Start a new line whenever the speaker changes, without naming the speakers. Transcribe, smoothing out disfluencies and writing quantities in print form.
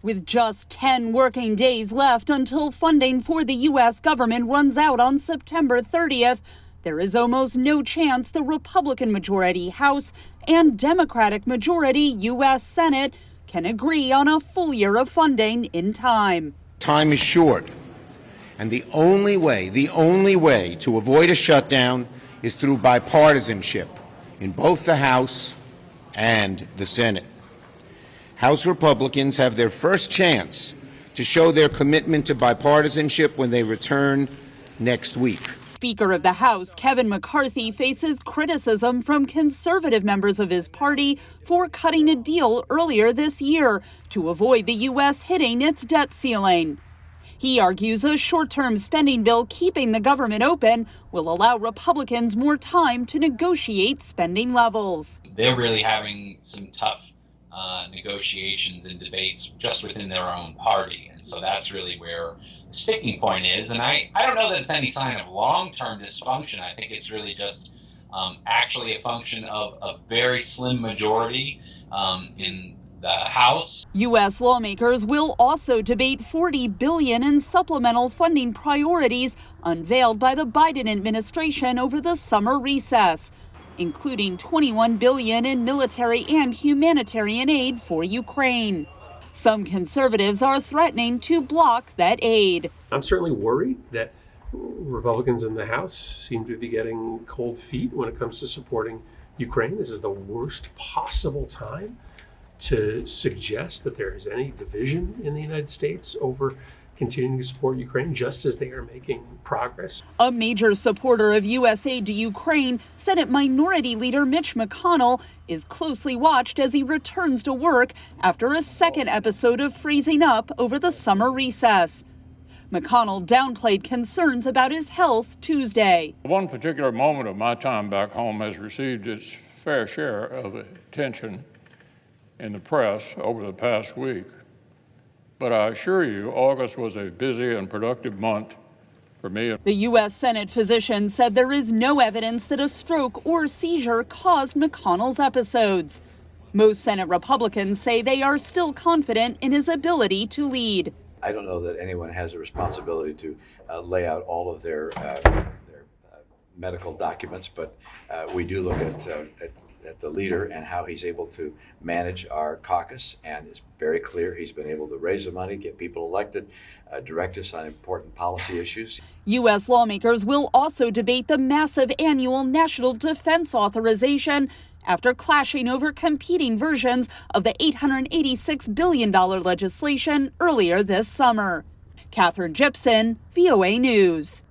With just 10 working days left until funding for the U.S. government runs out on September 30th, there is almost no chance the Republican majority House and Democratic majority U.S. Senate can agree on a full year of funding in time.
Time is short, and the only way to avoid a shutdown is through bipartisanship in both the House and the Senate. House Republicans have their first chance to show their commitment to bipartisanship when they return next week.
Speaker of the House Kevin McCarthy faces criticism from conservative members of his party for cutting a deal earlier this year to avoid the U.S. hitting its debt ceiling. He argues a short-term spending bill keeping the government open will allow Republicans more time to negotiate spending levels.
They're really having some tough negotiations and debates just within their own party. And so that's really where the sticking point is. And I don't know that it's any sign of long-term dysfunction. I think it's really just actually a function of a very slim majority in the House.
U.S. lawmakers will also debate $40 billion in supplemental funding priorities unveiled by the Biden administration over the summer recess, including $21 billion in military and humanitarian aid for Ukraine. Some conservatives are threatening to block that aid.
I'm certainly worried that Republicans in the House seem to be getting cold feet when it comes to supporting Ukraine. This is the worst possible time to suggest that there is any division in the United States over continuing to support Ukraine, just as they are making progress.
A major supporter of U.S. aid to Ukraine, Senate Minority Leader Mitch McConnell, is closely watched as he returns to work after a second episode of freezing up over the summer recess. McConnell downplayed concerns about his health Tuesday.
One particular moment of my time back home has received its fair share of attention in the press over the past week. But I assure you, August was a busy and productive month for me.
The U.S. Senate physician said there is no evidence that a stroke or seizure caused McConnell's episodes. Most Senate Republicans say they are still confident in his ability to lead.
I don't know that anyone has a responsibility to lay out all of their medical documents, but we do look at the leader and how he's able to manage our caucus, and it's very clear he's been able to raise the money, get people elected, direct us on important policy issues.
U.S. lawmakers will also debate the massive annual national defense authorization after clashing over competing versions of the $886 billion legislation earlier this summer. Katherine Gypson, VOA News.